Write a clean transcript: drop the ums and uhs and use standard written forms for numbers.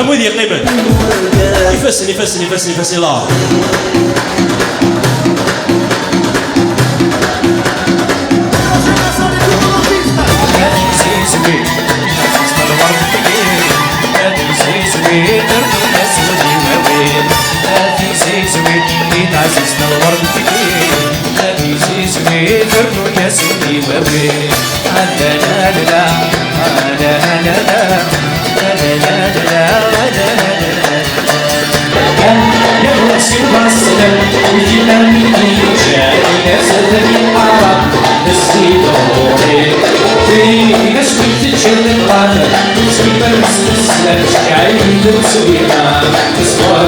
مويدي يقيمن يفسني لا عزيزنا الورد كبير هذه زيزوي فرنو يا سيدي وابي لا لا لا لا لا يا راسي وصل وجينا جاي يا سيدي العرب نسيدوري في نسوي تشيل القلب نسوي بس السلام جاي نسوي ما نسوي